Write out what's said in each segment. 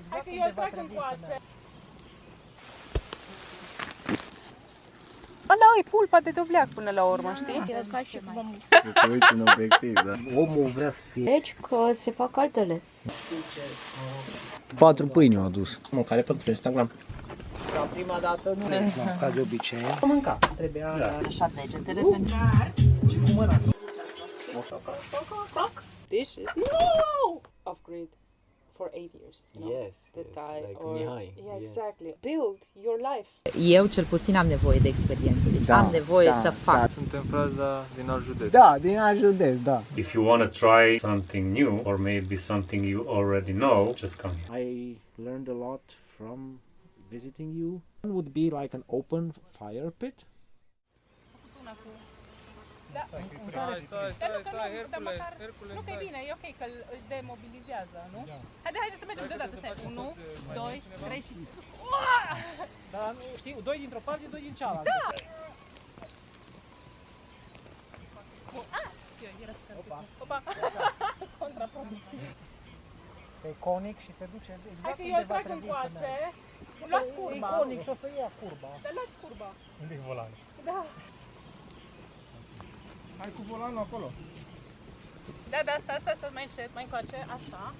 Hai că eu îl trag încoace. Ăla e pulpa de dovleac până la urmă, știi? Te uiți în obiectiv, da? Omul vrea să fie... Deci că se fac altele. 4 pâini au adus. Mâncare pentru Instagram. Ca prima dată nu ne ca de obicei. Am mâncat. Trebuia... Așa degetele pentru... Și cu mâna sus. This is no of grid for 8 years. You know? Yes, That yes, guy like or Mihai, yeah, yes. exactly. Build your life. Eu cel puțin am nevoie de experiență, deci Da, am nevoie da, să fac. Suntem fraza din alt județ. Da, din alt județ, da. If you want to try something new or maybe something you already know, just come here. I learned a lot from visiting you. It would be like an open fire pit. Stai, Hercule, Nu că e bine, e ok că îl demobilizează, nu? Haide să mergem deodată, stai. 1, 2, 3 și... Dar știi, 2 dintr-o parte, 2 din cealaltă. Da! Opa! Opa! Contraproductiv. Pe conic și se duce exact. Hai că eu îl trag încoace. Luați curba. E conic și o să ia curba. Dar luați curba. unde e volan? Da. Hai cu volanul acolo. Da, stai să mai încet, mai încoace, așa.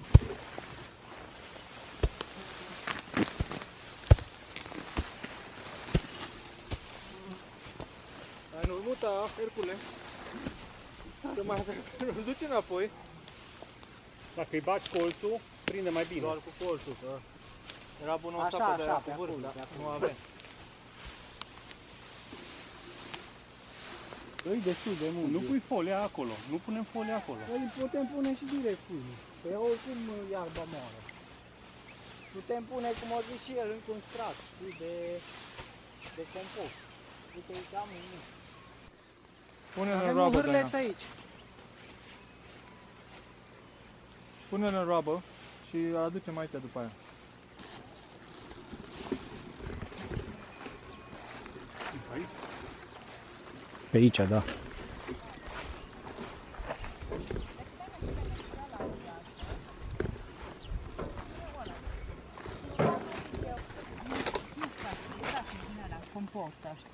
Hai, nu-l muta, Hercule. Că mai îl duce înapoi. Dacă îi bagi colțul, prinde mai bine. Doar cu colțul, că era bună o Așa, sapă de așa, aia pe cu vârf, acolo, dar pe acolo. nu avem. Îi destul de mult. Nu pui folia acolo, nu punem folia acolo. Păi putem pune și direct pâine. Păi oricum iarba moară. Putem pune, cum a zis și el, încă un strat, știi, de compost. Uite, uite, am un mic. Pune-l în Avem o roabă, hârleț Diana. aici. Pune-l în roabă și îl aducem aici după aia. Pe aici, da.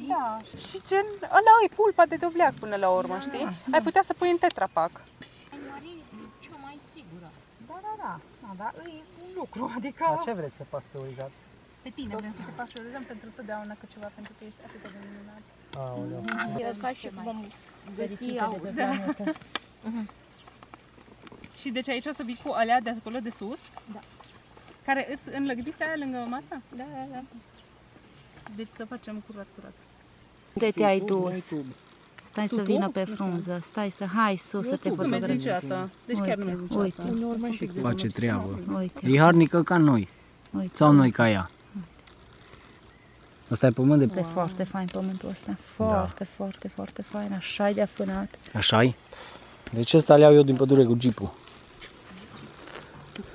Da, și gen, ăla e pulpa de dovleac până la urmă, știi? Ai putea să pui în tetrapac. Cea mai sigură. Da, e un lucru, adică... Dar ce vreți să pasteurizați? Pe tine vrem să te pasteurizăm pentru totdeauna cu ceva, pentru că ești atât de minunat. Aoleu. E ca și vom fericite de pe planetă. Și deci aici o să vii cu alea de acolo de sus? Da. Care sunt înlăgdiți aia lângă masă? Da. Deci să facem curat. Unde te-ai dus? Stai să vină pe frunză, stai să, hai sus să te Nu mergi fotografiezi. niciodată. Deci chiar nu mergi niciodată. Face treabă. Uite, E harnică ca noi. uite. Sau noi ca ea. Asta e pământ de... E foarte fain pământul ăsta. Foarte fain. Așa de afânat. Așa-i? Deci ăsta le iau eu din pădure cu jeepul.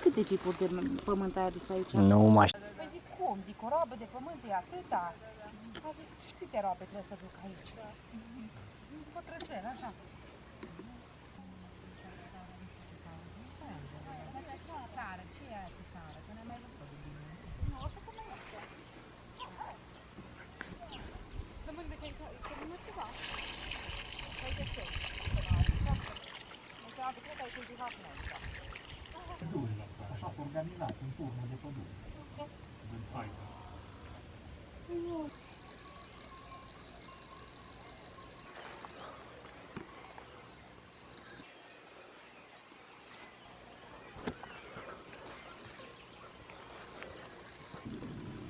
Câte tipuri de pământ ai adus aici? Nu mai știu. Păi zic cum? Zic o roabă de pământ e atâta. Zic, câte roabe trebuie să duc aici? Pătrățel, așa. Ce e aia cu țară? Că ne-am mai văzut. Nu, o să mai este. Rămân de ce rămân ceva. Hai de ce? Deci am văzut că ai cultivat noi. Așa s-a organizat, în turnă de pădure.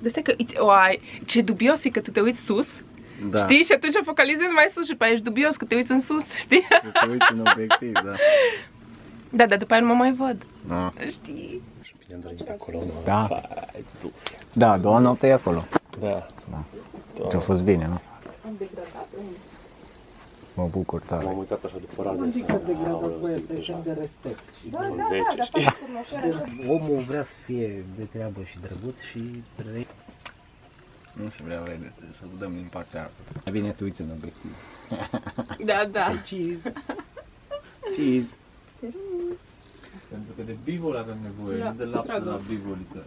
De că, oai, ce dubios e că tu te uiți sus, Da. știi? Și atunci focalizezi mai sus și pe aia ești dubios că te uiți în sus, știi? Te uiți în obiectiv, da. Da, dar după aia nu mă mai văd, Da. știi? Bine, doar de acolo, nu? Da. Da, a doua noapte e acolo. Da. Deci a fost bine, nu? Mă bucur tare. M-am uitat așa după rază. Un pic degradat, băi, este semn de respect. Da, știi? Omul vrea să fie de treabă și drăguț și... Nu se vrea rede, să dăm din partea asta. Mai bine te uiți în obiectiv. Da. Cheese! Cheese! Pentru că de bivol avem nevoie, nu de lapte la bivoliță.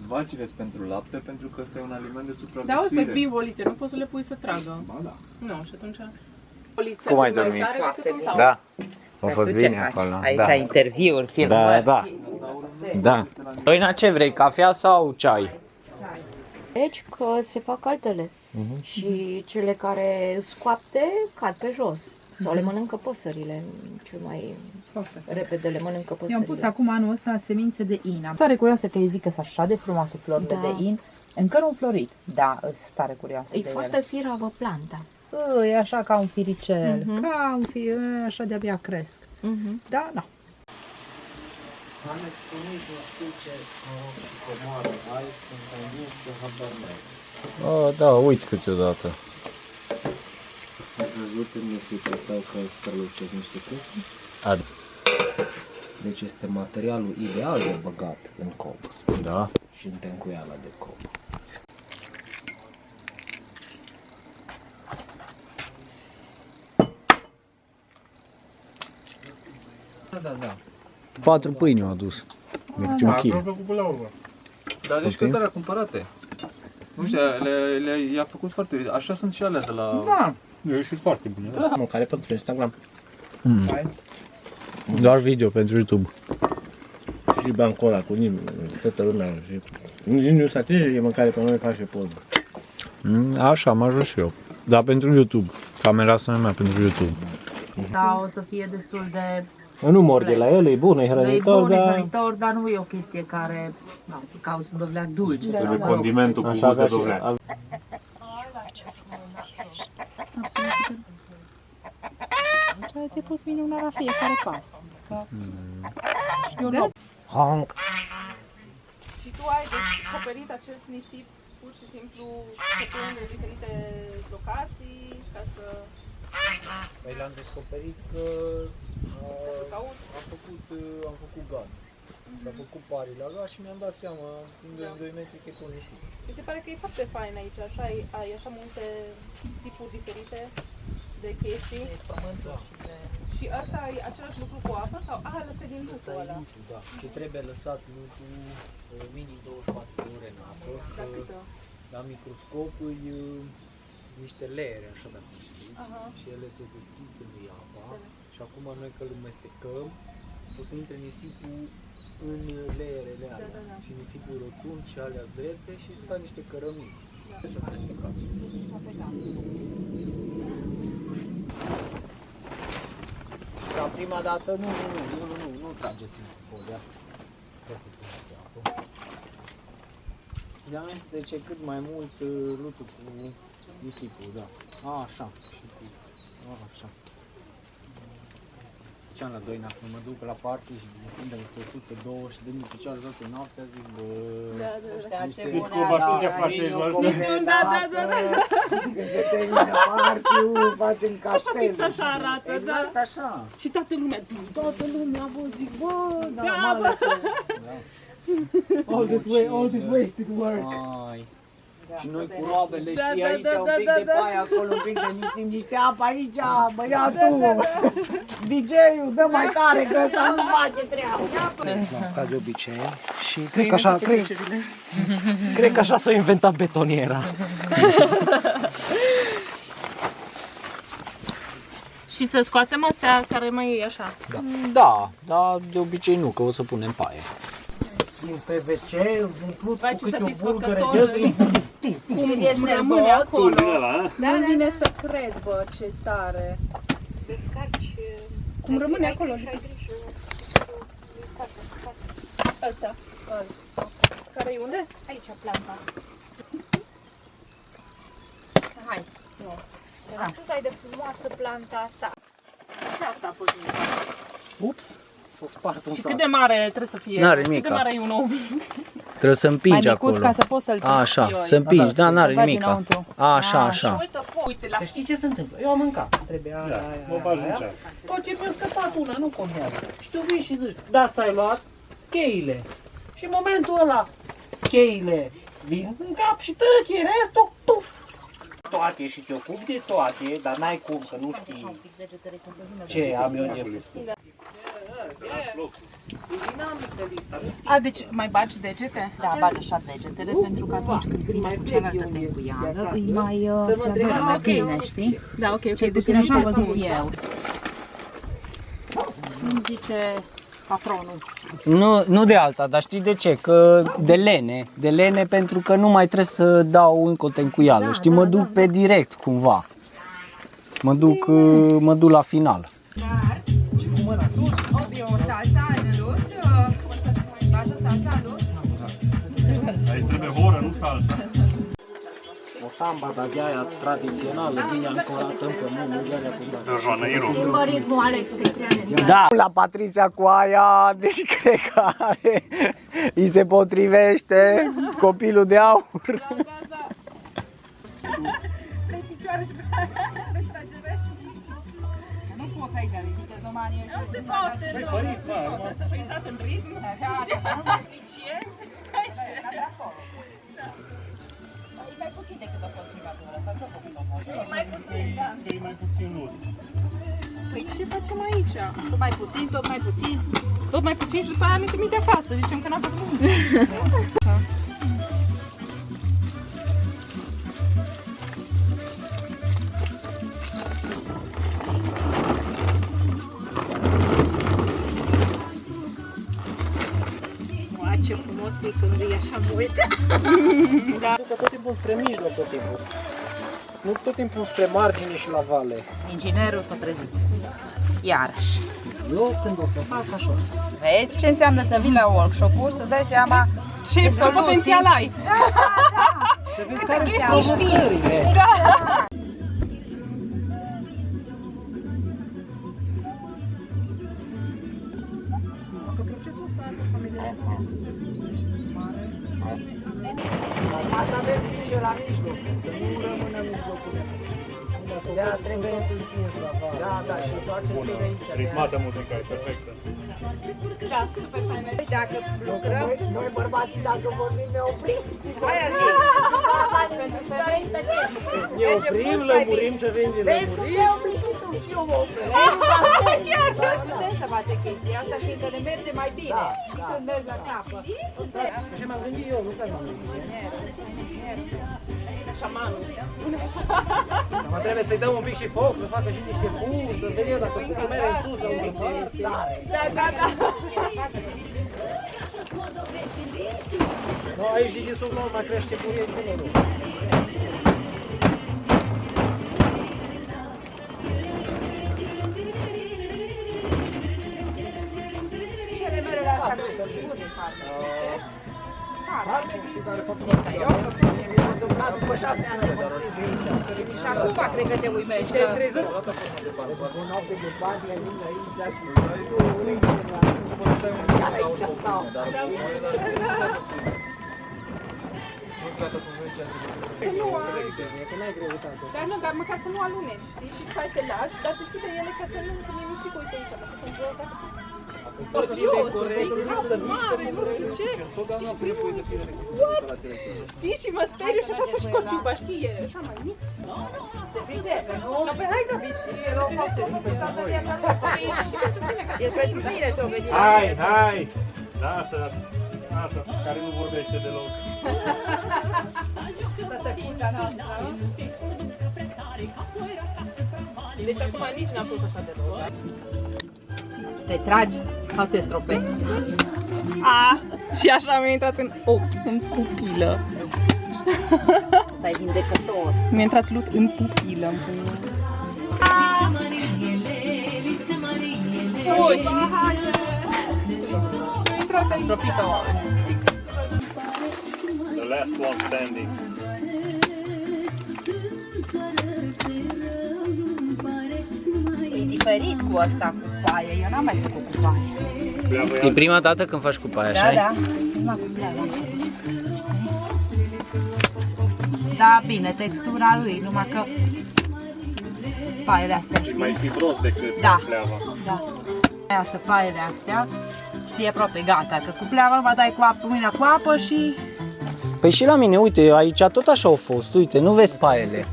Vacile sunt pentru lapte, pentru că ăsta e un aliment de Da, auzi, supraviețuire. pe bivolițe, nu poți să le pui să tragă. Ba da. Nu, și atunci... Cum ai dormit? Da. A fost bine acolo. Aici Da. interviuri, Da, filmări. da. Da. Doina, ce vrei? Cafea sau ceai? Deci că se fac altele și cele care scoapte cad pe jos sau le mănâncă păsările, cel mai repede le mănâncă I-am pus păsările. acum anul ăsta semințe de in. Am tare curioasă că îi zic că sunt așa de frumoase florile Da. de in. Încă nu florit. Da, sunt tare curioasă E de foarte ele. firavă planta. E așa ca un firicel, Mhm. ca un firicel, așa de-abia cresc. Da, da. Am expunit, nu știu ce comoară ai, sunt mai mult că habar n-ai. Oh, da, uit câteodată. Ai văzut în nisipul tău că strălucesc niște chestii? Ad. Deci este materialul ideal de băgat în cop Da. și în tencuiala de cop. Da. 4 pâini au adus. Deci un kil. Aproape cu la urmă. Dar zici că Ok. tare cumpărate. Nu știu, i-a făcut foarte bine. Așa sunt și alea de la... Da. E și foarte bine. Da. Mâncare pentru Instagram. Doar video pentru YouTube. Și bancul ăla cu nimeni, toată lumea. Și nici nu se atinge, e mâncare pe noi, face poză. Așa am ajuns și eu. Dar pentru YouTube. Camera asta nu e mea pentru YouTube. Da, o să fie destul de... Nu mor de la el, e bun, e hrănitor, bun, e dar... hrănitor, dar nu e o chestie care cauți un dovleac dulce. Trebuie condimentul cu Așa gust de avea și... dovleac. Deci ai depus minunat la fiecare pas. Honk! Și tu ai descoperit acest nisip pur și simplu făcând de diferite locații ca să Păi l-am descoperit că cauți. am făcut gard. Am făcut pari la gard și mi-am dat seama, în 2 metri, că e cu nisip. Mi se pare că e foarte fain aici, așa ai așa multe tipuri diferite de chestii. Și asta e același lucru cu apă sau lăsat din lucrul ăla? Da, și trebuie lăsat lucrul minim 24 de ore în apă. Da, că câtă? la microscop e niște leere, așa dacă știți, și ele se deschid când e apa. Și acum noi că îl mestecăm, o să intre nisipul în leerele alea. Da. Și nisipul rotund și alea drepte și sunt niște cărămizi. Să mestecați. Ca prima dată nu trageți în folia. Ideal deci cât mai mult lutul cu nisipul, da. Așa. Și cu... Așa. Ziceam la Doina, când mă duc la party și descindem pe 102 și de nici cealaltă toată noaptea, zic, bă... Știți cum aș face la asta? Da. Când se termină party-ul, facem Și așa castel. fix așa arată, da. Exact așa. Și toată lumea, bă, zic, bă, Da, da, mai bă. ales că- all this wasted work. Ai. Și noi cu roabele, Da, știi, da, aici da, un da, pic da, de da. paie, acolo un pic de nisip, niște apă aici, băiatul! DJ-ul, dă mai tare, că ăsta nu face treaba! Ca de obicei, și cred că așa, cred că așa s-a inventat betoniera. Și să scoatem astea care mai e așa. Da, dar de obicei nu, că o să punem paie. Din PVC, umplut Vai, cu ce câte o bulgăre satisfăcător, de Cum rămâne acolo. Ăla, Nu vine să cred, bă, ce tare. Cum rămâne acolo. Asta. Care e unde? Aici planta. Hai. Atât de frumoasă planta asta. Și asta a fost. Ups, s-o spart un Și sac. cât de mare trebuie să fie? N-are Cât de nimica. mare e un om? Trebuie să împingi acolo. ca să poți să-l Așa, să împingi, da, n-are bagi nimica. înăuntru. Așa, așa. Uite, la Știi ce se întâmplă? Eu am mâncat. Trebuie aia. mă bagi în ceas. Tot ce mi-a scăpat una, nu contează. Și tu vii și zici, da, ți-ai luat cheile. Și în momentul ăla, cheile vin în cap și tăchi, restul, tu. Toate și te ocupi de toate, dar n-ai cum, că nu știi ce am eu de A, deci mai bagi degete? Da, bagi așa degetele, pentru că atunci când vine cu cealaltă tencuială, îi mai se adună mai bine, știi? Da, ok, Cel puțin așa am văzut eu. Îmi zice patronul. Nu de alta, dar știi de ce? Că de lene pentru că nu mai trebuie să dau încă o tencuială, știi? Mă duc pe direct cumva. Mă duc la final. Aici trebuie horă, nu salsa. O samba de aia tradițională, bine ancorată în pământ, nu de-aia cum da. Joaneiro. Schimbă ritmul, Alex, că creane. Da, la Patricia cu aia, deci cred că are, îi se potrivește copilul de aur. Pe picioare și pe retragere. Nu poți aici, ridică domanii. Nu se poate, nu. Să fi intrat în ritm. Suficient. E mai puțin decât a fost prima tură, sau ce-a făcut o moșă? E mai puțin, da. E mai puțin lut. Păi ce facem aici? Tot mai puțin, tot mai puțin. Tot mai puțin și după aia ne trimite acasă. Zicem că n-a făcut nimic. Ce frumos e când e așa mult. Da. Tot timpul spre mijloc, tot timpul. Nu tot timpul spre margine și la vale. Inginerul s-a trezit. Iarăși. Eu când o să fac așa. Vezi ce înseamnă să vii la workshop-uri, să dai seama Ce potențial ai? Să vezi care sunt provocările. Asta aveți grijă la mijloc, să nu rămână în mijlocul. Da, trebuie să împingi la vale. Da, și întoarce-te aici. Ritmată muzica, e perfectă. Da, super fain. dacă lucrăm. Noi bărbații, dacă vorbim, ne oprim. Aia zic. Pentru femei tăcem. Ne oprim, lămurim ce vin din lămurim. Ne oprim și eu mă oprim. Noi putem să facem chestia asta și să ne merge mai bine. Și când merg la capă. Așa m-am gândit eu, nu stai m-am gândit. Șamanul. Mă trebuie să-i dăm un pic și foc, să facă și niște furi, să vedem dacă fumul mere în sus sau în sare. Da, da, da. No, aici de sub nou mai crește curie până nu. Și ele merele astea nu sunt din față. Știi care fac După 6 ani de și acum cred că te uimești. te trezit. O noapte de bani, ai vin aici și chiar aici stau. Nu știu dacă cu voi ce ați Că n-ai greutate. Dar nu, dar măcar să nu aluneci, știi? Și după aia te lași, dar te ții de ele ca să nu întâlni nimic. Uite aici, mă sunt jos, dacă... Jos, mare, nu știu ce. Știi, și primul... What? Știi? Și mă speriu și așa că și cociuba, știi? E așa mai mic. Se pricepe, nu? Dar pe hai, David, și E rău faptul că toată viața noastră. E pentru bine să o vedi. Hai! Lasă, care nu vorbește deloc. Tătăcuța noastră. Deci acum nici n-am fost așa de rău. Te tragi sau te stropezi? A, și așa mi-a intrat în ochi, în pupilă. Stai vindecător. Mi-a intrat lut în pupilă. Fugi! Am stropit-o. The last one standing. E diferit cu asta, cu paie. Eu n-am mai făcut cu paie. E prima dată când faci cu paia, așa? Da. Prima cu pleava. Da, bine, textura îi, numai că paiele astea, Și știi? mai fibros decât Da. pleava. Da. Aia să paiele astea, știi, e aproape gata, că cu pleava va dai cu apă, mâina cu apă și Păi și la mine, uite, aici tot așa au fost, uite, nu vezi paiele.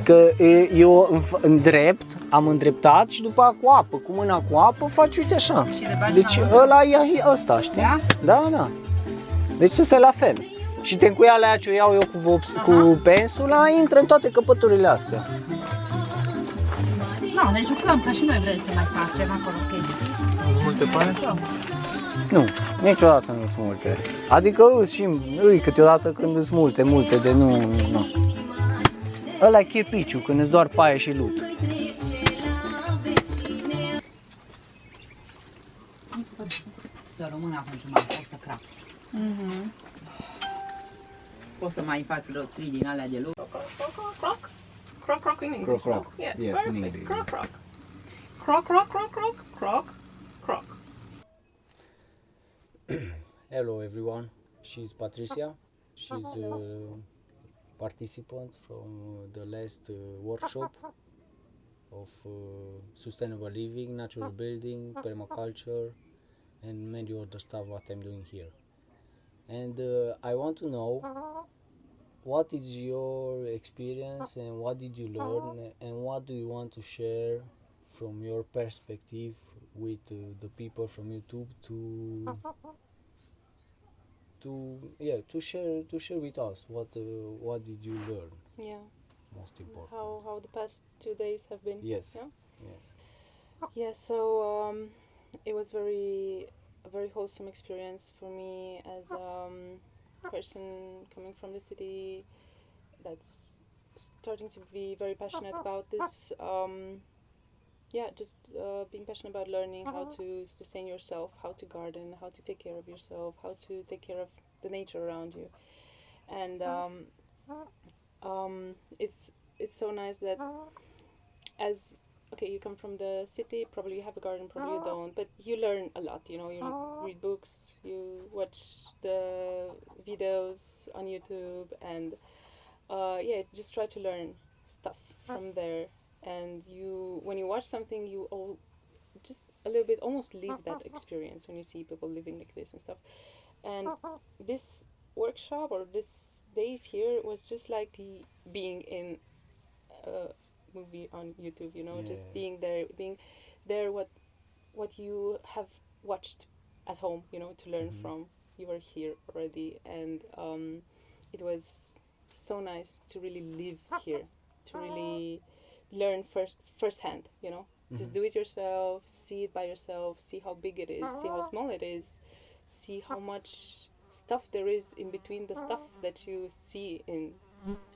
Că eu în drept, am îndreptat și după aia cu apă, cu mâna cu apă faci, uite așa. Deci ăla e ăsta, știi? Da, da. Deci ăsta e la fel. Și tencuiala aia ce o iau eu cu pensula, intră în toate căpăturile astea. Nu, ne jucăm, ca și noi vrem să mai facem acolo chestii. Multe paie? Nu, niciodată nu sunt multe. Adică îi câteodată când sunt multe, de nu. Ăla e chirpiciu, când îți doar paie și lut. Să rămână acum ce mai pot să crac. Poți să mai faci vreo 3 din alea de lucru. Croc. Croc, croc in English. Croc. Yeah, Yes, in perfect. English. Croc, croc. Croc, croc, croc, croc, croc, croc. Hello everyone, she's Patricia. She's a participant from the last workshop of sustainable living, natural building, permaculture and many other stuff what I'm doing here. And I want to know what is your experience and what did you learn and what do you want to share from your perspective with the people from YouTube to share with us what did you learn, Yeah. most important. How the past 2 days have been. Yes. Yeah. Yes. Yeah, so it was a very wholesome experience for me as a person coming from the city that's starting to be very passionate about this. Being passionate about learning how to sustain yourself, how to garden, how to take care of yourself, how to take care of the nature around you. And it's so nice that you come from the city, probably you have a garden, probably you don't, but you learn a lot, you read books, you watch the videos on YouTube, and just try to learn stuff from there. And when you watch something, you all just a little bit almost live that experience when you see people living like this and stuff. And this workshop or this days here was just like being in a movie on YouTube, just being there what you have watched at home, to learn from. You were here already, and it was so nice to really live here, to really learn firsthand, just do it yourself, see it by yourself, see how big it is, see how small it is, see how much stuff there is in between the stuff that you see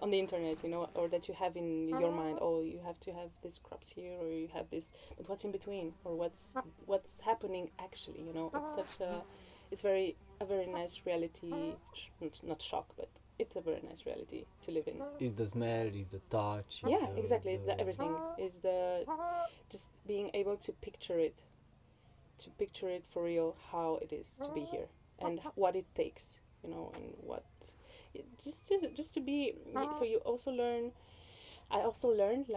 on the internet, or that you have in your mind. Oh, you have to have these crops here, or you have this, but what's in between, or what's happening actually, it's a very nice reality, not shock, but it's a very nice reality to live in. Is the smell, is the touch. Exactly. It's the everything. Is the just being able to picture it for real, how it is to be here and what it takes, and what just to be. So you also learn. I also learned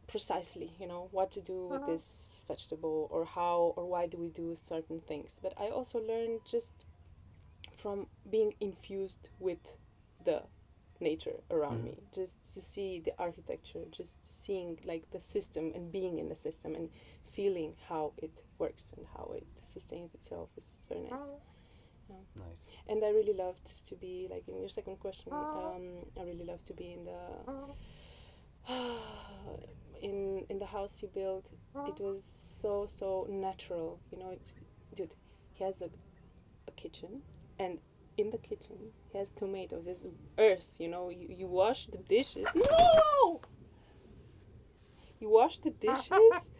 precisely, what to do with this vegetable, or how or why do we do certain things. But I also learned just from being infused with the nature around me, just to see the architecture, just seeing the system and being in the system and feeling how it works and how it sustains itself is very nice. Nice. And I really loved to be in your second question. I really loved to be in the in the house you built. It was so natural, dude. He has a kitchen. And in the kitchen, he has tomatoes. There's earth, you wash the dishes. No! You wash the dishes,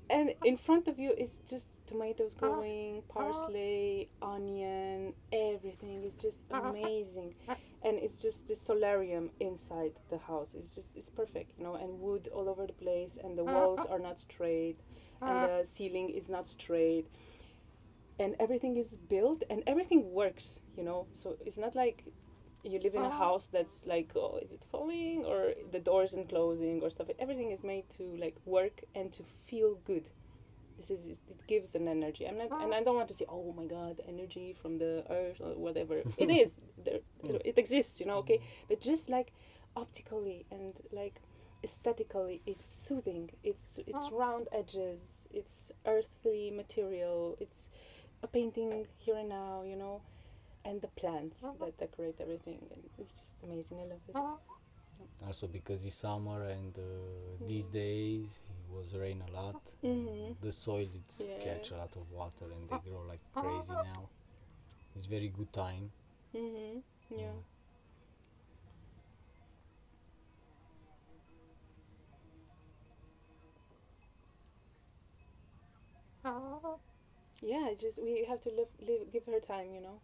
and in front of you is just tomatoes growing, parsley, onion, everything is just amazing. And it's just the solarium inside the house. It's perfect, and wood all over the place, and the walls are not straight, and the ceiling is not straight. And everything is built and everything works, so it's not like you live in a house that's oh, is it falling, or the door isn't closing or stuff. Everything is made to work and to feel good, it gives an energy. I'm not, and I don't want to say, oh my God, energy from the earth or whatever. It is there, it exists, you know. Okay, but just like optically and like aesthetically, it's soothing. It's round edges. It's earthly material. It's a painting here and now, you know, and the plants that decorate everything. And it's just amazing. I love it. Also because it's summer and these days it was rain a lot. The soil catch a lot of water and they grow like crazy now. It's very good time. Yeah. Yeah, just we have to give her time, you know,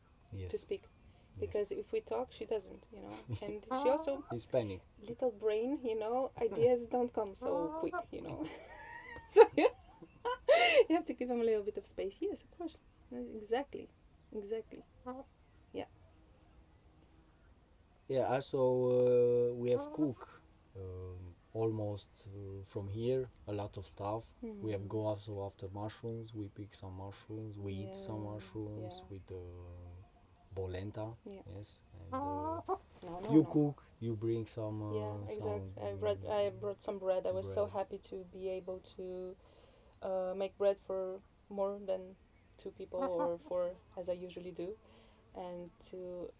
to speak. Because if we talk, she doesn't, you know. And she also, Hispanic. little brain, you know, ideas don't come so quick, you know. So yeah, you have to give them a little bit of space. Yes, of course. Exactly. Yeah. Yeah, also we have cook almost from here a lot of stuff. We have go also after mushrooms. We pick some mushrooms. We eat some mushrooms with polenta. Yes, and you cook. You bring some. Exactly. I brought some bread. I was so happy to be able to make bread for more than 2 people or 4 as I usually do. And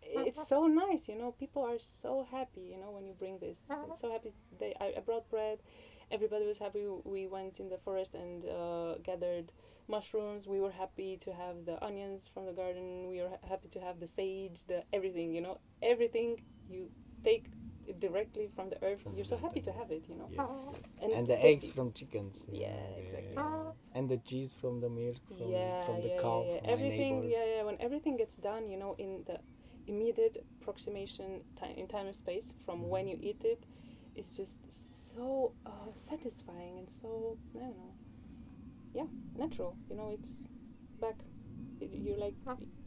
it's so nice, you know, people are so happy, you know, when you bring this. It's so happy. I brought bread, everybody was happy. We went in the forest and gathered mushrooms. We were happy to have the onions from the garden. We were happy to have the sage, the everything, you know, everything you take directly from the earth. You're so happy to have it, you know. Yes. And the eggs from chickens. Yeah, exactly. And the cheese from the milk from the cow. Yeah. From Everything, my neighbors. when everything gets done, you know, in the immediate approximation time in time and space from when you eat it, it's just so satisfying and so, I don't know, natural. You know, it's back. You're like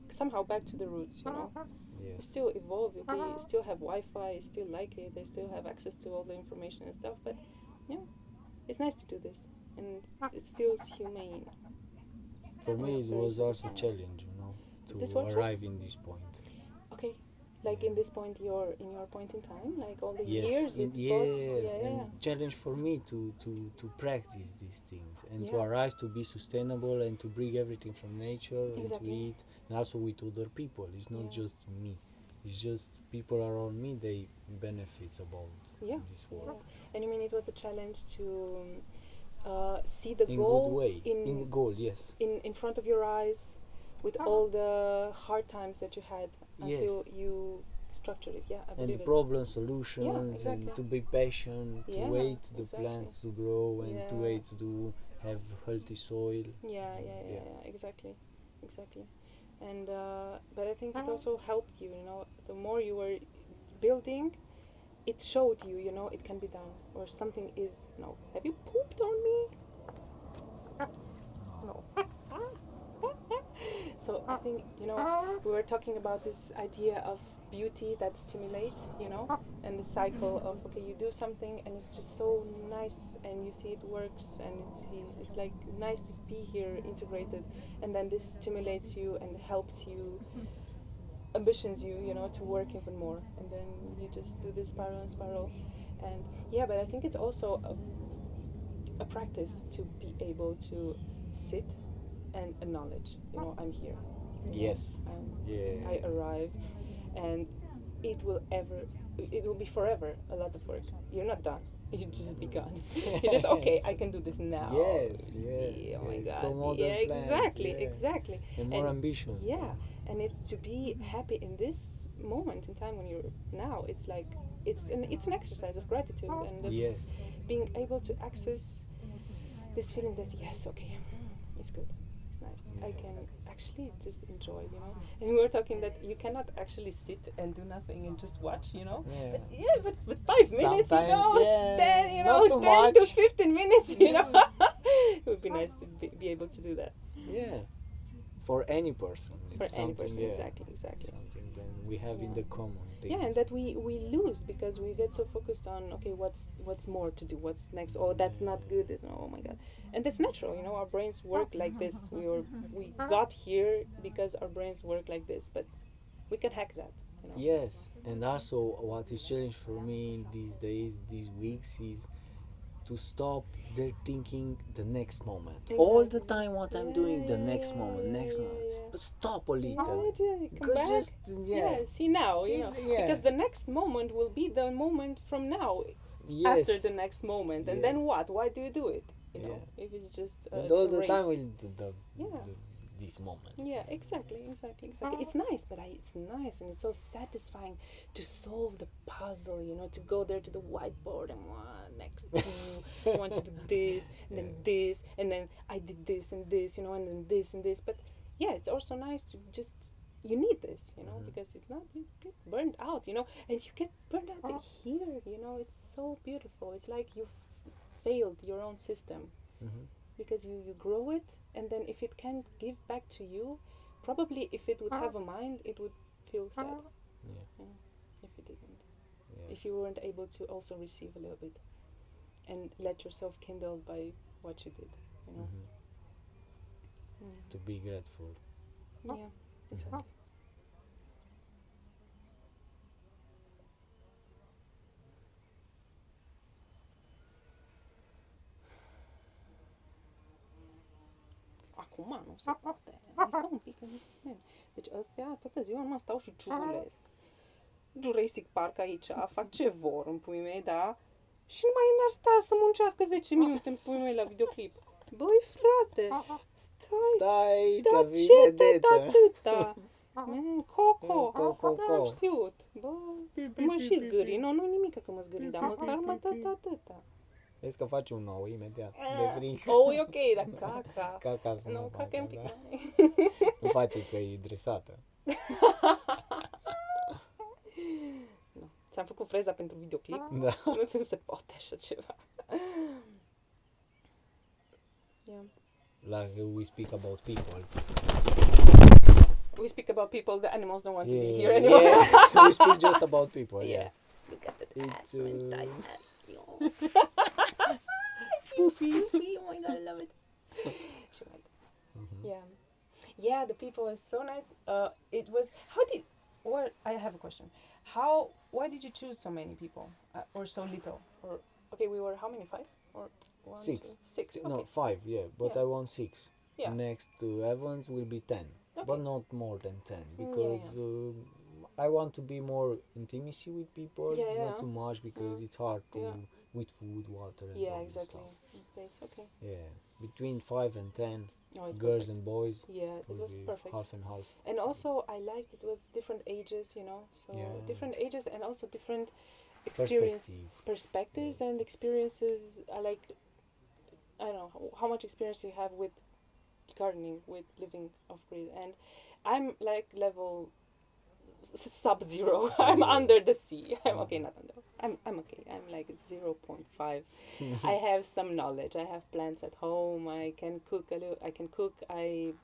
somehow back to the roots, you know. Yes. They still evolve. They still have Wi-Fi. Still like it. They still have access to all the information and stuff. But yeah, it's nice to do this, and it feels humane. For me, it was also a challenge, you know, to arrive in this point. Okay, like in this point, in your point in time, like all the Yes, years it and challenge for me to practice these things and to arrive to be sustainable and to bring everything from nature and to eat, and also with other people. It's not just me. It's just people around me. They benefits about this work. And you mean it was a challenge to see the in goal good way. In the goal, yes. In front of your eyes, with all the hard times that you had until you structured it. Yeah, I believe and the problem solutions exactly. and to be patient, to wait the plants to grow and to wait to have healthy soil. Exactly. And but I think it also helped you, you know, the more you were building, it showed you, you know, it can be done, or something is, no, have you pooped on me? No. So I think, you know, we were talking about this idea of beauty that stimulates, you know, and the cycle of, okay, you do something and it's just so nice and you see it works and it's like nice to be here integrated, and then this stimulates you and helps you, ambitions you, you know, to work even more, and then you just do this spiral and spiral. And but I think it's also a practice to be able to sit and acknowledge, you know, I'm here. Yes. I arrived, and it will be forever a lot of work. You're not done. You just begun. You're just okay. I can do this now. Yes. Oh my God. Plans, Exactly. And more ambition. Yeah, and it's to be happy in this moment in time when you're now. It's like it's an exercise of gratitude and of being able to access this feeling that okay, it's good. Nice. I can actually just enjoy, you know. And we were talking that you cannot actually sit and do nothing and just watch, you know. But 5 minutes, sometimes, you know, 10, you know, 10 much. to 15 minutes, you know. It would be nice to be able to do that. Yeah. for any person. For It's any something, person, yeah, exactly. something that we have in Yeah. the common. Yeah, and that we lose because we get so focused on, okay, what's more to do, what's next, oh, that's not good, this, oh my god. And that's natural, you know, our brains work like this. We got here because our brains work like this, but we can hack that, you know. Yes, and also what is challenge for me these days, these weeks, is to stop their thinking the next moment. All the Exactly. time what I'm doing, the next moment, next moment. But stop a little. Come Go back. just, yeah. See now, you know, Still, yeah. because the next moment will be the moment from now, Yes. after the next moment, and then Yes. what? Why do you do it? You know, Yeah. if it's just And all a the race. time with Yeah. this moment. Yeah, exactly. It's nice, but it's nice and it's so satisfying to solve the puzzle, you know, to go there to the whiteboard and next I want to do this and then this and then I did this and this, you know, and then this and this. But yeah, it's also nice to just, you need this, you know, because if not, you get burned out, you know, and you get burned out here, you know, it's so beautiful. It's like you failed your own system. Because you grow it, and then if it can't give back to you, probably if it would have a mind, it would feel sad. Yeah. If it didn't. Yes. If you weren't able to also receive a little bit and let yourself kindled by what you did, you know. To be grateful. Yeah, exactly. Acum nu se poate. Mai stau un pic în zi. Deci ăstea toată ziua numai stau și ciugulesc. Jurassic Park aici, fac ce vor în puii mei, da? Și nu mai n-ar sta să muncească 10 minute în puii mei la videoclip. Băi, frate, Stai aici, dar vii ce vedetă. atâta? Coco, Coco. n-am știut. Bă, mă și zgâri, nu nimic că mă zgâri, dar măcar mă atâta. Vezi că faci un nou imediat, de frică. Oh, e ok, dar caca. Caca să Nu, nu caca e un pic facă, mai. da. Nu face că e dresată. Nu. Ți-am făcut freza pentru videoclip. Da. Nu se poate așa ceva. Yeah. Like we speak about people. We speak about people, the animals don't want to be Yeah, here anymore. yeah. We speak just about people, yeah. Look at that It's, ass, man, tight ass. Poofy. Oh my god, I love it. She went. Yeah, the people was so nice. It was, I have a question. Why did you choose so many people? Or so little? Or, okay, we were how many, 5? Or 1, 6. 2, 6, okay. No, 5, yeah. But Yeah. I want 6. Yeah. Next to Evans will be 10. Okay. But not more than 10. Because I want to be more intimacy with people. Yeah, yeah. Not too much because it's hard to... Yeah. With food, water and Yeah, all this exactly. stuff. In space, okay. Yeah. Between 5 and 10, Oh, it's girls perfect. and boys. Yeah, it will was be perfect. half and half. And also, I liked it was different ages, you know, so Yeah. different ages and also different perspectives Yeah. and experiences. I don't know how much experience you have with gardening, with living off grid, and I'm like level sub-zero. I'm under the sea. I'm okay, not under. I'm okay. I'm like 0.5. I have some knowledge. I have plants at home. I can cook a little. I can cook. I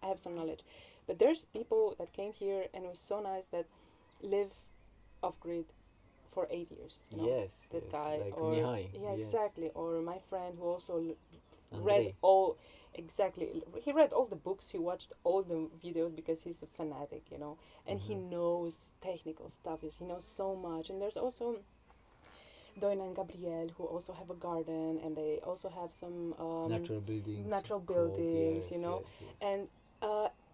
have some knowledge. But there's people that came here and it was so nice that live off grid for 8 years. You know? Yes. That yes. guy Like or Mihai. yeah, yes. exactly. Or my friend who also read Andrei. all. Exactly. He read all the books, he watched all the videos because he's a fanatic, you know, and he knows technical stuff. He knows so much. And there's also Doina and Gabrielle who also have a garden and they also have some Natural buildings. natural buildings, yes, you know. yes, yes. And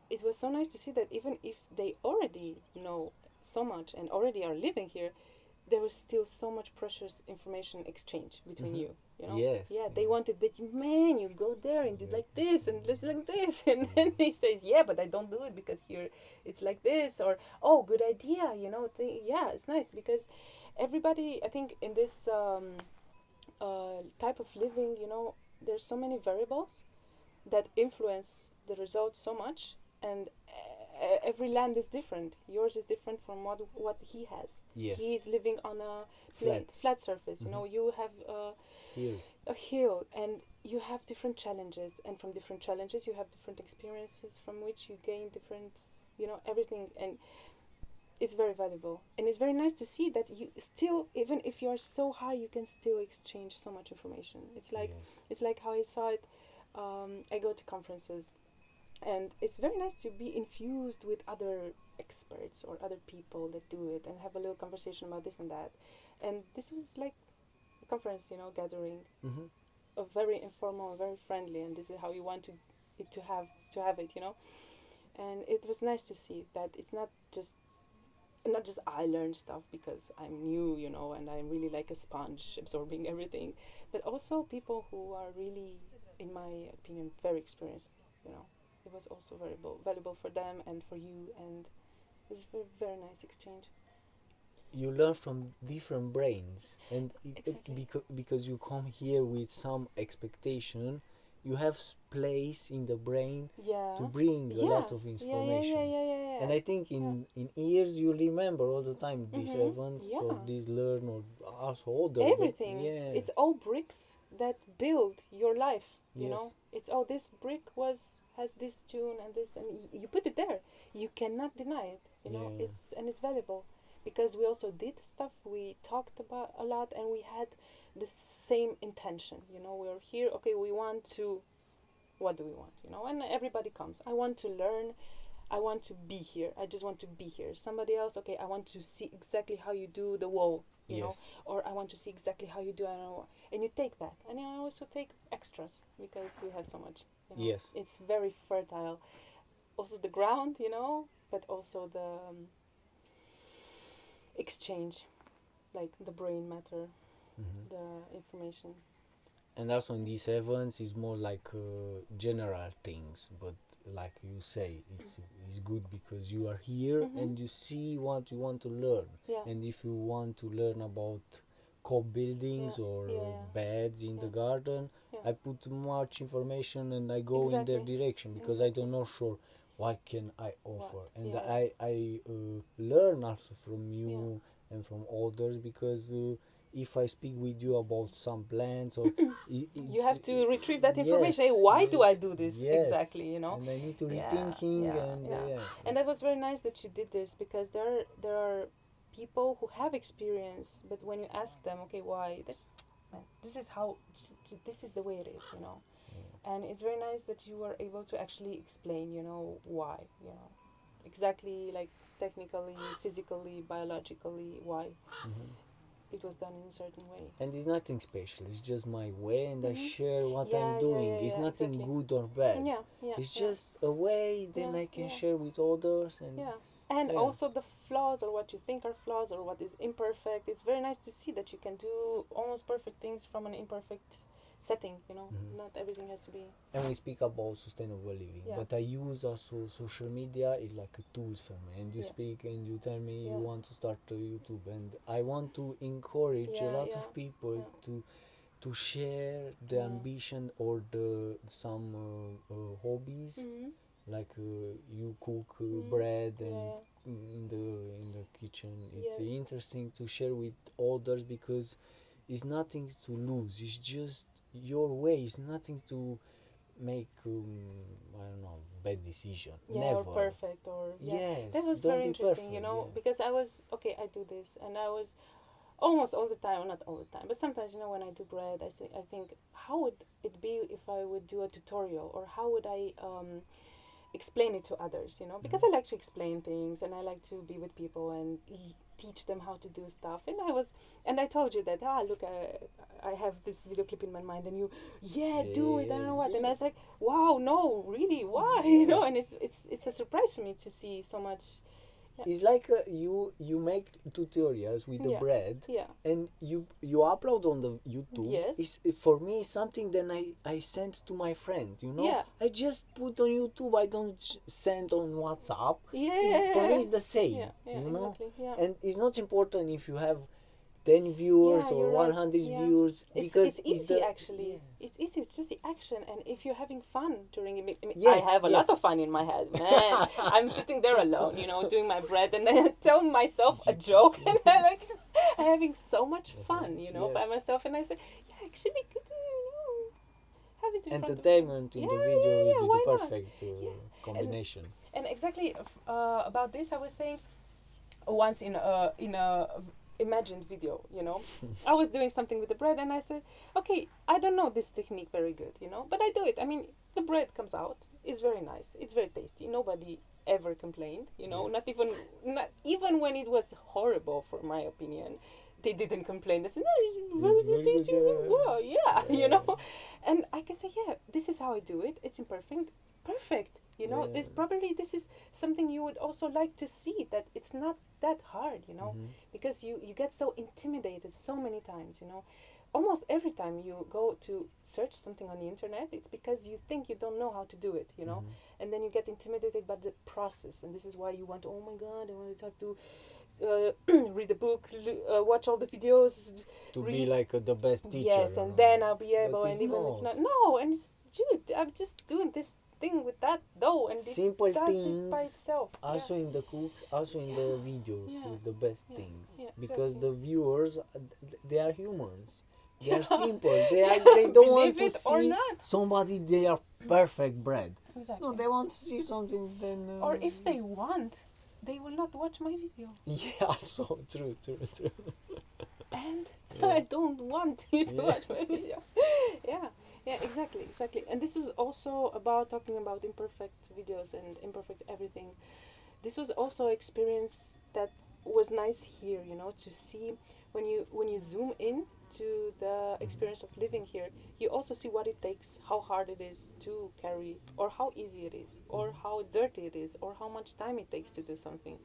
it was so nice to see that even if they already know so much and already are living here, there was still so much precious information exchange between you know. Yes. Yeah, they wanted, but man, you go there and do like this and this like this, and then he says, yeah, but I don't do it because here it's like this, or oh, good idea, you know. Yeah, it's nice because everybody, I think, in this type of living, you know, there's so many variables that influence the result so much, and every land is different. Yours is different from what he has. Yes. He is living on a Flat. flat surface. You know, you have Here. a hill, and you have different challenges, and from different challenges you have different experiences from which you gain different, you know, everything, and it's very valuable, and it's very nice to see that you still, even if you are so high, you can still exchange so much information. It's like Yes. it's like how I saw it. I go to conferences, and it's very nice to be infused with other experts or other people that do it, and have a little conversation about this and that. And this was like a conference, you know, gathering, Mm-hmm. very informal and very friendly, and this is how you want it to have it, you know. And it was nice to see that it's not just I learned stuff because I'm new, you know, and I'm really like a sponge absorbing everything, but also people who are really, in my opinion, very experienced, you know. It was also very valuable for them and for you, and it's a very, very nice exchange. You learn from different brains, and Exactly. because you come here with some expectation, you have place in the brain Yeah. to bring a lot of information. Yeah. And I think in years you remember all the time these Mhm. events or Yeah. these learn or also older. Everything. Yeah. It's all bricks that build your life. You Yes. know, it's all this brick has this tune and this, and you put it there. You cannot deny it. You know, Yeah. it's valuable because we also did stuff. We talked about a lot, and we had the same intention. You know, we're here. Okay, we want to. What do we want? You know, and everybody comes. I want to learn. I want to be here. I just want to be here. Somebody else, okay, I want to see exactly how you do the wall, you know, Yes. or I want to see exactly how you do, I don't know. And you take that. And I also take extras because we have so much. You know? Yes. It's very fertile. Also the ground, you know, but also the exchange, like the brain matter, Mhm. the information. And also in these events it's more like general things, but like you say, it's good because you are here Mhm. and you see what you want to learn. Yeah. And if you want to learn about co-buildings Yeah, or yeah. beds in the Yeah. garden, Yeah. I put much information and I go in their Exactly. direction because I don't know sure what can I offer. And yeah. I learn also from you and from others because if I speak with you about some plants or You have to retrieve that information. Hey, why do I do this exactly? You know. and I need to Yeah, rethinking yeah, and yeah. And that it's- was very nice that you did this because there are people who have experience, but when you ask them, okay, why? This is how. This is the way it is, you know. And it's very nice that you were able to actually explain, you know, why, you know, exactly like technically, physically, biologically, why Mhm. it was done in a certain way. And it's nothing special, it's just my way and I Mhm. share what Yeah, I'm yeah, doing. yeah, It's yeah, nothing exactly. good or bad. Yeah, It's yeah. just a way then Yeah, I can yeah. share with others and Yeah, and Yeah. also the flaws or what you think are flaws or what is imperfect. It's very nice to see that you can do almost perfect things from an imperfect setting, you know. Mhm. Not everything has to be. and we speak about sustainable living. Yeah. But I use also social media is like a tool for me. And you Yeah. speak and you tell me Yeah. you want to start a YouTube and I want to encourage a Yeah, lot yeah, of people yeah. to share the Yeah. ambition or the some hobbies Mhm. like you cook Mhm. bread and Yeah, in the kitchen. It's Yeah. interesting to share with others because it's nothing to lose. It's just your way. It's nothing to make I don't know bad decision. yeah, Never. or perfect or yeah. Yes. That was don't very be interesting, you perfect, know, yeah. because I was okay. I do this, and I was almost all the time, well, not all the time, but sometimes, you know, when I do bread, I think, how would it be if I would do a tutorial, or how would I explain it to others, you know, because I like to explain things and I like to be with people and teach them how to do stuff. And I told you that, look, I have this video clip in my mind, and you, do it, I don't know what, and I was like, wow, no, really, why, you know, and it's a surprise for me to see so much. It's like you make tutorials with the Yeah. bread Yeah. and you upload on the YouTube. Yes. It's for me it's something that I send to my friend, you know. Yeah. I just put on YouTube. I don't send on WhatsApp. Yeah, For me it's the same, yeah, you know. exactly, yeah. And it's not important if you have 10 viewers Yeah, or you're right. 100 Yeah. viewers because It's easy actually. Yes. It's easy. It's just the action, and if you're having fun during it, I mean, Yes, I have a lot yes. of fun in my head, man. I'm sitting there alone, you know, doing my bread, and then telling myself a joke, and I'm having so much fun, you know, by Yes. myself, and I say, yeah, actually, we could, you know, have it in front of Entertainment in the Yeah, video yeah, will why be the not? perfect combination. And exactly about this, I was saying once in a imagined video, you know, I was doing something with the bread, and I said, okay, I don't know this technique very good, you know, but I do it. I mean, the bread comes out, it's very nice, it's very tasty. Nobody ever complained, you know, not even when it was horrible, for my opinion. They didn't complain. They said, no, it's very very tasty. good, yeah. Wow, yeah, you know. And I can say, yeah, this is how I do it. It's imperfect. Perfect. You know, this is something you would also like to see, that it's not that hard, you know, because you get so intimidated so many times, you know. Almost every time you go to search something on the internet, it's because you think you don't know how to do it, you know, and then you get intimidated by the process, and this is why you want, oh my God, I want to talk to read the book, watch all the videos, To be like the best teacher. yes, you and know. then I'll be able, But and it's even if not. not, no, and it's, dude, I'm just doing this thing with that dough, and Simple it does it by things, itself. also in the cook, also in the videos, Yeah. is the best Yeah. things Yeah, because exactly. the viewers, they are humans. They are simple. They don't want Believe to it or see not. somebody. They are perfect bread. Exactly. No, they want to see something. Then Or if they want, they will not watch my video. yeah, so true. And I don't want you to Yeah. watch my video. yeah, exactly. And this is also about talking about imperfect videos and imperfect everything. This was also experience that was nice here, you know, to see when you zoom in to the experience of living here, you also see what it takes, how hard it is to carry, or how easy it is, or how dirty it is, or how much time it takes to do something.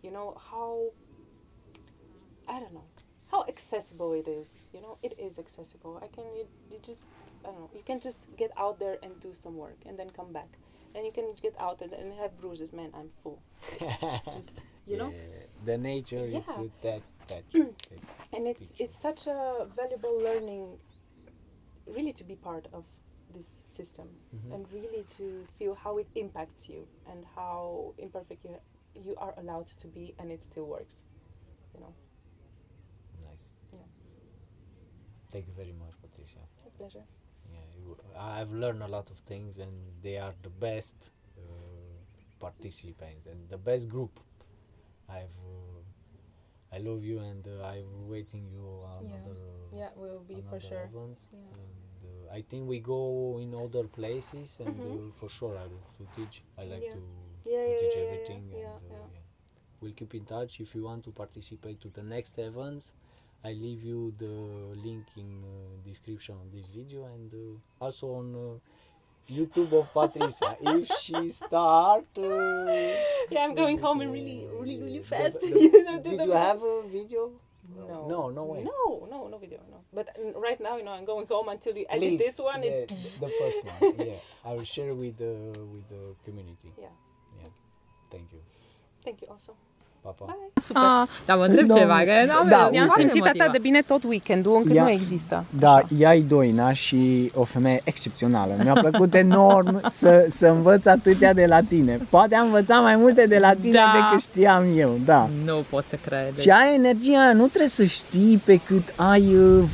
You know, how accessible it is. You know, it is accessible. You can just get out there and do some work and then come back. And you can get out and have bruises. Man, I'm full. Just, you know? The nature, Yeah. it's that. And it's such a valuable learning, really, to be part of this system and really to feel how it impacts you and how imperfect you are allowed to be, and it still works, you know. Nice. Yeah. Thank you very much, Patricia. A pleasure. Yeah, I've learned a lot of things, and they are the best participants and the best group. I love you, and I'm waiting you another. Yeah, we'll be for another sure. events. Yeah. And I think we go in other places, and for sure I love to teach. I like Yeah. to Yeah, teach yeah, everything, yeah, and yeah. we'll keep in touch. If you want to participate to the next events, I leave you the link in description of this video, and also on YouTube of Patricia. If she start, Yeah, I'm going home and really fast. Did you have a video? No way. No video, no. But right now, you know, I'm going home until I Please, did this one. yeah, the first one. Yeah, I will share with the community. Yeah. Thank you. Thank you also. Papa. Dar mă întreb ceva, că Ne-am simțit atât de bine tot weekendul, încât nu există. Da, ea e Doina și o femeie excepțională. Mi-a plăcut enorm să învăț atâtea de la tine. Poate am învățat mai multe de la tine decât știam eu, da. Nu pot să cred. Și ai energia aia, nu trebuie să știi pe cât ai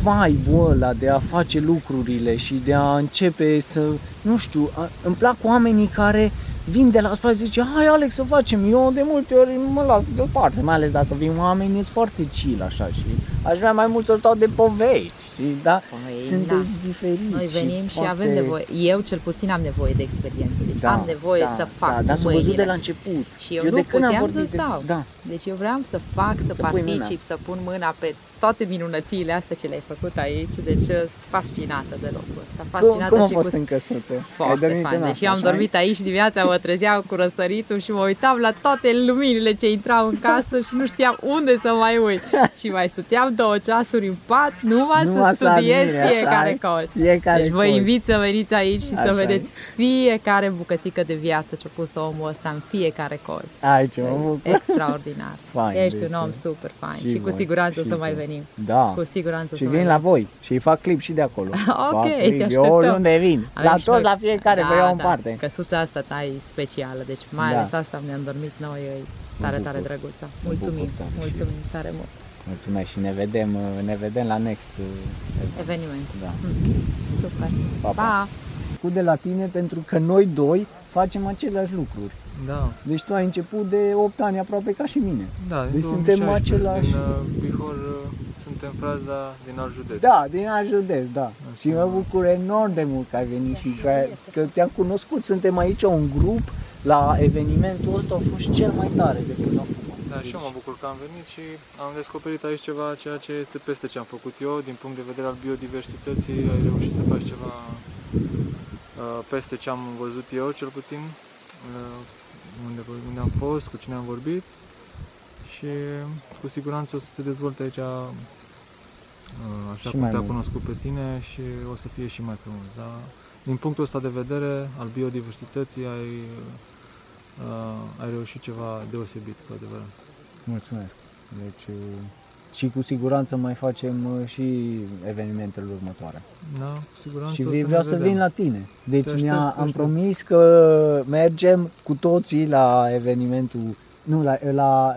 vibe-ul ăla de a face lucrurile și de a începe să, nu știu, îmi plac oamenii care vin de la spate și zice, hai Alex să facem, eu de multe ori mă las deoparte, mai ales dacă vin oameni, sunt foarte chill așa și aș vrea mai mult să stau de povești, știi, da? Sunteți diferiți. Noi venim și foarte... avem nevoie, eu cel puțin am nevoie de experiență, deci am nevoie să fac dar s-a văzut mâinile. de la început. Și eu nu puteam să stau. Da. Deci eu vreau să fac, să particip, să pun mâna pe toate minunățile astea ce le-ai făcut aici, deci sunt fascinată de locul ăsta. Fascinată. Cum a și fost cu... în căsuță? Foarte fain. Deci eu am dormit aici dimineața, mă trezeam cu răsăritul și mă uitam la toate luminile ce intrau în casă și nu știam unde să mai uit. Și mai stăteam 2 ceasuri în pat, numai să studiez fiecare colț. Deci vă invit să veniți aici și să vedeveți fiecare bucată bucățică de viață ce-a pus omul ăsta în fiecare colț. Ai ce mă bucur. Extraordinar. Fain, Ești deci, un om super fain și cu voi, siguranță o și să mai tu. venim. Da. Cu siguranță Și o să vin mai la voi și îi fac clip și de acolo. Ok, Fac te clip. Eu așteptăm. oriunde vin. Avem La și toți, noi- la fiecare, vă iau în parte. Căsuța asta ta e specială, deci mai Da. ales asta ne-am dormit noi, e tare, Mă tare bucur. drăguță. Mă bucur Mulțumim, tare și mulțumim tare mult. Mulțumesc și ne vedem la next Eveniment. Da. Super. Pa, pa. Pa! Cu de la tine pentru că noi doi facem aceleași lucruri. Da, Deci tu ai început de 8 ani aproape ca și mine. da, din Deci suntem 2016, același. Din Bihor suntem frați, dar din alt județ. Da, din alt județ, da. Și mă bucur enorm de mult că ai venit și că te-am cunoscut. Suntem aici un grup, la evenimentul ăsta a fost cel mai tare de până acum. Da, și eu mă bucur că am venit și am descoperit aici ceva, ceea ce este peste ce am făcut eu, din punct de vedere al biodiversității, ai reușit să faci ceva peste ce am văzut eu, cel puțin, unde am fost, cu cine am vorbit și cu siguranță o să se dezvolte aici așa Și cum mai te-a mult. cunoscut pe tine și o să fie și mai frumos. Dar din punctul ăsta de vedere al biodiversității ai reușit ceva deosebit, cu adevărat. Mulțumesc. Deci, și cu siguranță mai facem și evenimentele următoare. Da, cu siguranță Și o să vreau ne să vedem. vin la tine. Deci Te aștept, te am aștept. promis că mergem cu toții la evenimentul, nu,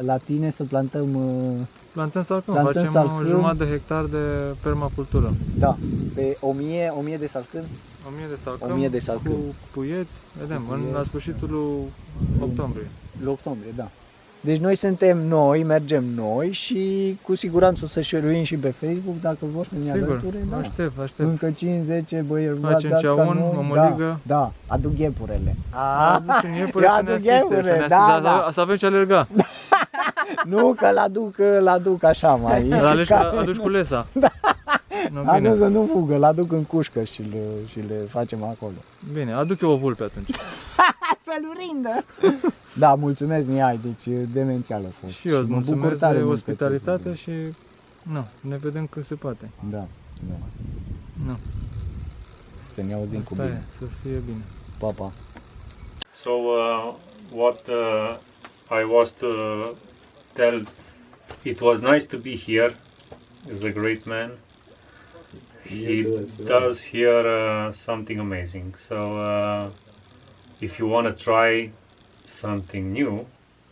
la tine să plantăm, Plantăm salcâm, Plantăm facem salcâm. o jumătate de hectar de permacultură. da, pe 1000 de salcâni. 1000 de salcâm, 1000 de salcâm. cu puieți, vedem, Cu puieți. la sfârșitul lui octombrie. La octombrie, da. Deci mergem noi și cu siguranță o să share-uim și pe Facebook dacă vor să ne Sigur, alăture. vă Da. aștept, vă aștept. Încă 5-10 băieți Facem ceaun, mămăligă. Da, aduc ghepurele. Aducem iepure eu să ne aduc asiste, ghepure, să ne da, asiste, da. să avem ce alerga. Nu, că l-aduc așa mai. Aduci cu lesa. Nu, A, nu, bine. să nu fugă, l-aduc în cușcă și le facem acolo. Bine, aduc eu o vulpe atunci. Să-l rindă! Da, mulțumesc, Mihai, deci demențial a fost. Și eu îți mă bucur mulțumesc tare de mult că ospitalitate ți-ai și ne vedem când se poate. făcut. Da, da. Nu. Să ne auzim cu Asta e, bine. să fie bine. Pa, pa. So what I was to tell, it was nice to be here. He's a great man. He does here something amazing. So if you want to try something new,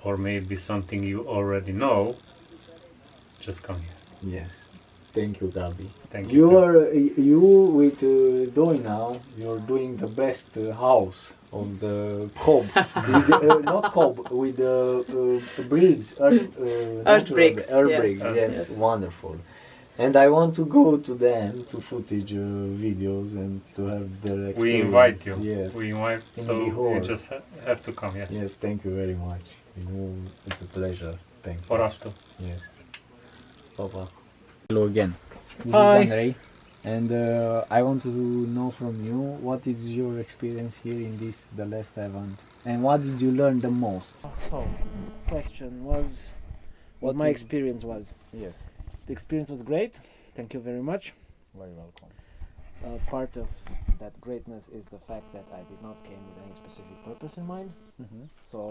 or maybe something you already know, just come here. Yes. Thank you, Gabi. Thank you. You with Doi now, you're doing the best house on the cob. With, not cob, with the bricks, natural bricks, earth yes. bricks. Yes, Yes. wonderful. And I want to go to them to footage videos and to have their experience. We invite you. Yes. We invite. In So Bihor. you just have to come. Yes. Yes, thank you very much. It's a pleasure. Thank you. For us too. Yes. Papa. Hello again. This Hi. is Andrei, and I want to know from you what is your experience here in the last event, and what did you learn the most? So, question was what my experience was. Yes, The experience was great. Thank you very much. very welcome. Part of that greatness is the fact that I did not came with any specific purpose in mind. So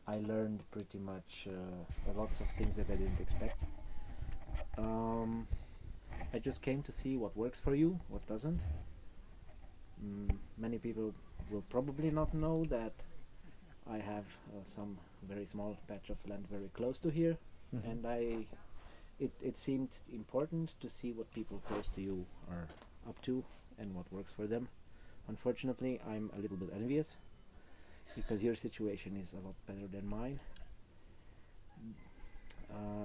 I learned pretty much lots of things that I didn't expect. I just came to see what works for you, what doesn't. Many people will probably not know that I have some very small patch of land very close to here, and it seemed important to see what people close to you are up to and what works for them. Unfortunately, I'm a little bit envious because your situation is a lot better than mine.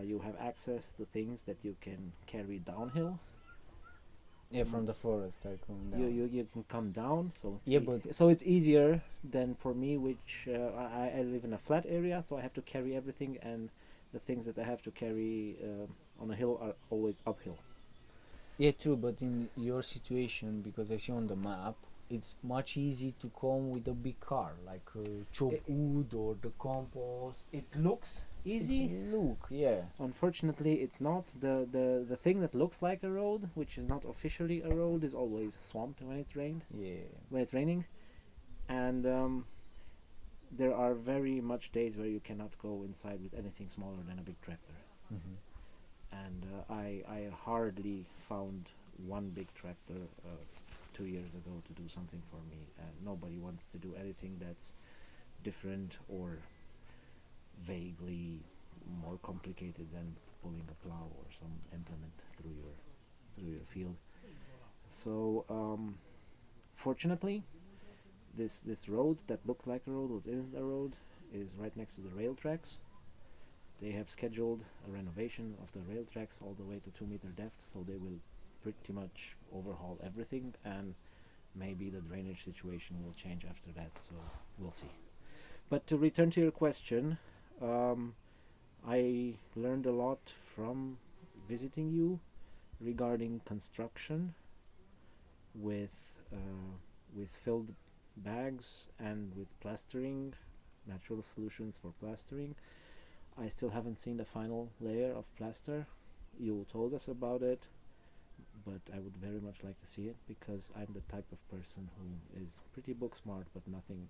You have access to things that you can carry downhill. Yeah, from the forest I come down. You can come down, so it's Yeah, but- so it's easier than for me, which I live in a flat area, so I have to carry everything, and the things that I have to carry on a hill are always uphill. Yeah, true, but in your situation, because I see on the map, it's much easy to come with a big car, like chop wood or the compost. It looks easy. It's look, yeah. Unfortunately, it's not. The thing that looks like a road, which is not officially a road, is always swamped when it's rained. Yeah. When it's raining, and there are very much days where you cannot go inside with anything smaller than a big tractor. And I hardly found one big tractor 2 years ago to do something for me. Nobody wants to do anything that's different or vaguely more complicated than pulling a plow or some implement through your field. So fortunately, this road that looks like a road but isn't a road is right next to the rail tracks. They have scheduled a renovation of the rail tracks all the way to 2-meter depth, so they will pretty much overhaul everything, and maybe the drainage situation will change after that, so we'll see. But to return to your question, I learned a lot from visiting you regarding construction with filled bags and with plastering, natural solutions for plastering. I still haven't seen the final layer of plaster. You told us about it, but I would very much like to see it, because I'm the type of person who is pretty book smart, but nothing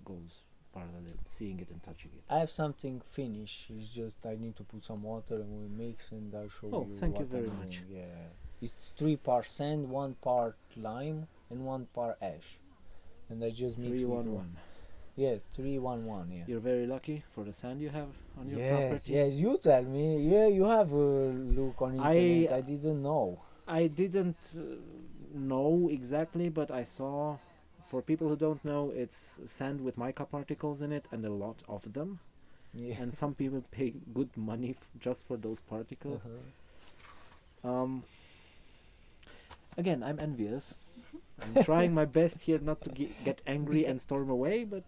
goes farther than seeing it and touching it. I have something finished. It's just I need to put some water and we mix, and I'll show you. Oh, thank you what very I'm much. doing. Yeah, it's 3 parts sand, 1 part lime, and 1 part ash, and I just mix 3-1-1. Yeah, 3-1-1. Yeah. You're very lucky for the sand you have on your Yes, property. yes. You tell me. Yeah, you have a look on internet. I didn't know. I didn't know exactly, but I saw, for people who don't know, it's sand with mica particles in it, and a lot of them. Yeah. And some people pay good money just for those particles. Again, I'm envious. I'm trying my best here not to get angry and storm away, but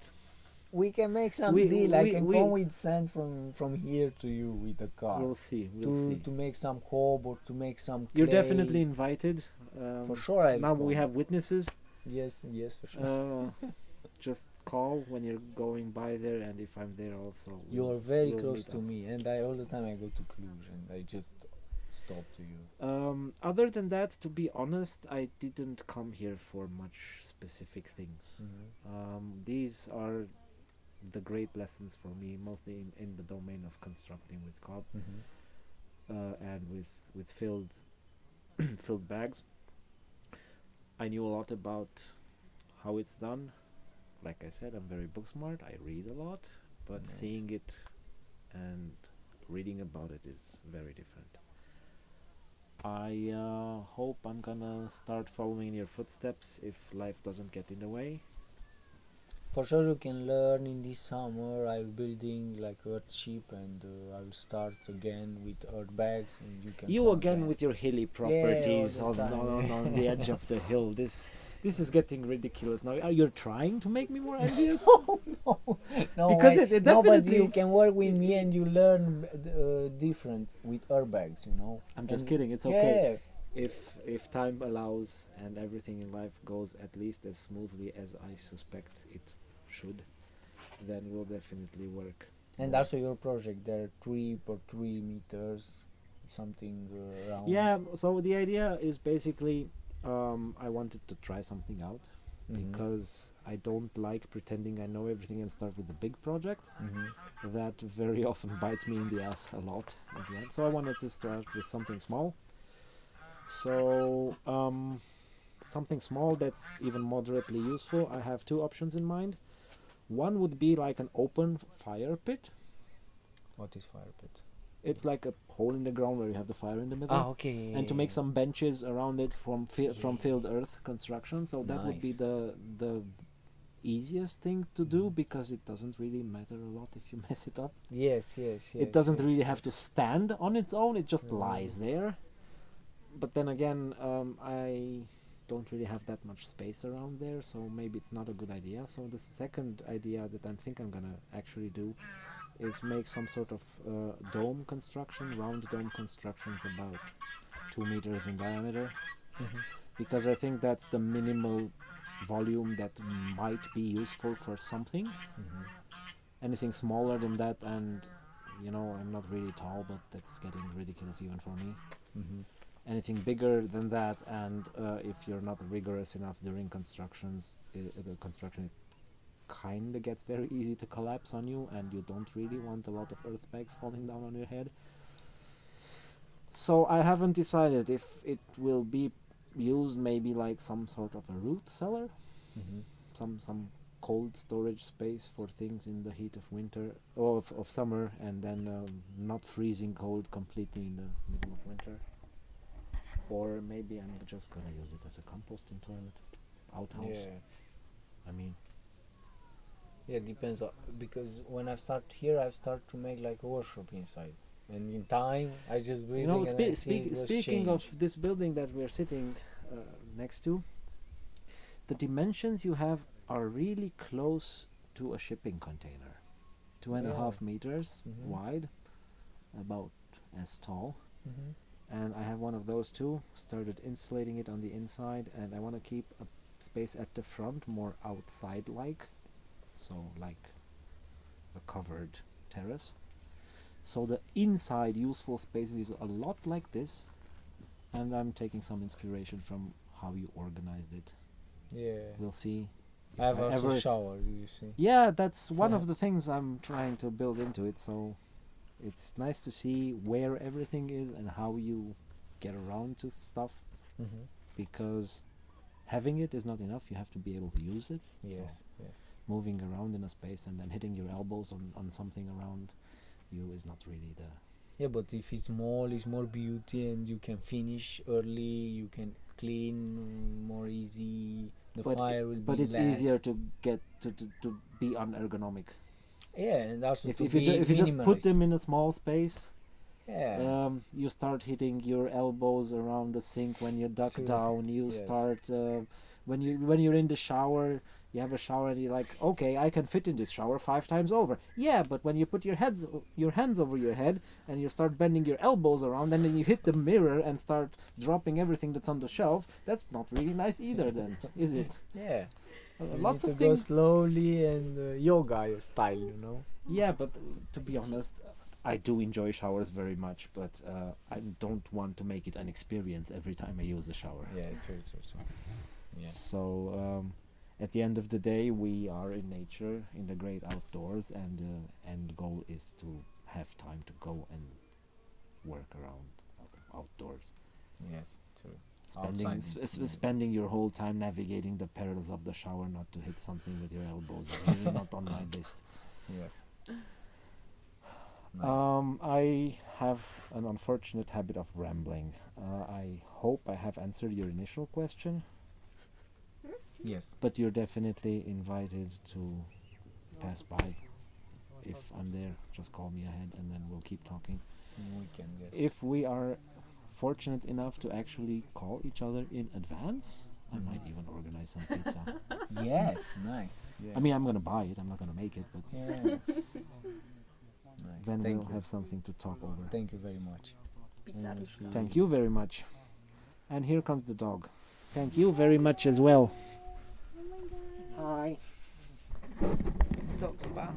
We can make some deal. I can come with sand from here to you with a car. we'll see. We'll see. To make some cob or to make some clay. You're definitely invited. For sure. I'll Now we come. have witnesses. Yes, for sure. Just call when you're going by there, and if I'm there also. You're very we'll close meet to up. me, and all the time I go to Cluj, and I just stop to you. Other than that, to be honest, I didn't come here for much specific things. These are the great lessons for me, mostly in the domain of constructing with cob and with filled filled bags. I knew a lot about how it's done. Like I said, I'm very book smart. I read a lot, but Nice. seeing it and reading about it is very different. I hope I'm gonna start following in your footsteps if life doesn't get in the way. For sure, you can learn in this summer. I'm building like earth ship, and I'll start again with earth bags, and you can. You come again with your hilly properties all the time, on the edge of the hill. This is getting ridiculous now. Are you trying to make me more envious? No, Because it no, but definitely- you can work with me and you learn different with airbags, you know. I'm just And- kidding. It's okay. Yeah, If time allows and everything in life goes at least as smoothly as I suspect it should, then we'll definitely work. and also your project, there are 3 meters, something around. Yeah. So the idea is basically, I wanted to try something out because I don't like pretending I know everything and start with a big project. That very often bites me in the ass a lot at the end. So I wanted to start with something small. So something small that's even moderately useful. I have 2 options in mind. One would be like an open fire pit. What is fire pit? It's like a hole in the ground where you have the fire in the middle. Ah, okay. And to make some benches around it from filled earth construction. So that would be Nice. the easiest thing to do, because it doesn't really matter a lot if you mess it up. Yes. It doesn't really have to stand on its own, it just lies there. But then again, I don't really have that much space around there, so maybe it's not a good idea. So the second idea that I think I'm gonna actually do is make some sort of dome construction, round dome constructions about 2 meters in diameter, because I think that's the minimal volume that might be useful for something. Anything smaller than that, and you know, I'm not really tall, but that's getting ridiculous even for me. Anything bigger than that, and if you're not rigorous enough during construction, it kinda gets very easy to collapse on you, and you don't really want a lot of earth bags falling down on your head. So I haven't decided if it will be used maybe like some sort of a root cellar, some cold storage space for things in the heat of winter or of summer, and then not freezing cold completely in the middle of winter. Or maybe I'm just gonna use it as a composting toilet, outhouse. Yeah. I mean, Yeah, depends because when I start here, I start to make like a workshop inside, and in time I just build. you know, speaking of this building that we're sitting next to, the dimensions you have are really close to a shipping container. 2.5 meters wide, about as tall. And I have one of those too. Started insulating it on the inside, and I want to keep a space at the front more outside like, so like a covered terrace. So the inside useful space is a lot like this, and I'm taking some inspiration from how you organized it. Yeah. We'll see. I have I also ever- shower. You see. Yeah, that's one So- of the things I'm trying to build into it. So it's nice to see where everything is and how you get around to stuff, because having it is not enough. You have to be able to use it. Yes. So Yes. moving around in a space and then hitting your elbows on something around you is not really the... Yeah, but if it's small, it's more beauty, and you can finish early. You can clean more easy. The fire will but be it's less. easier to get to be unergonomic. Yeah, and also If to you be if you just put minimalist. them in a small space, Yeah. you start hitting your elbows around the sink when you duck Seriously, down. You yes. start when you're in the shower. You have a shower and you're like, okay, I can fit in this shower 5 times over. Yeah, but when you put your hands over your head and you start bending your elbows around, and then you hit the mirror and start dropping everything that's on the shelf, that's not really nice either. Then is it? Yeah. Lots you of need to go things. slowly and yoga style, you know. Yeah, but to be honest, I do enjoy showers very much, but I don't want to make it an experience every time I use the shower. Yeah, true. Yeah. So at the end of the day, we are in nature, in the great outdoors, and the end goal is to have time to go and work around outdoors. Yes, true. Spending Outside it's spending your whole time navigating the perils of the shower, not to hit something with your elbows, is really not on my list. Yes. Nice. I have an unfortunate habit of rambling. I hope I have answered your initial question, Yes. but you're definitely invited to pass by. If I'm there, just call me ahead and then we'll keep talking. Weekend, yes. If we are fortunate enough to actually call each other in advance, I might even organize some pizza. Yes, nice. Yes. I mean, I'm gonna buy it, I'm not gonna make it, but Yeah. Nice. then Thank we'll you. have something to talk over. Thank you very much. Thank you very much. And here comes the dog. Thank you very much as well. Hi. Dog spa.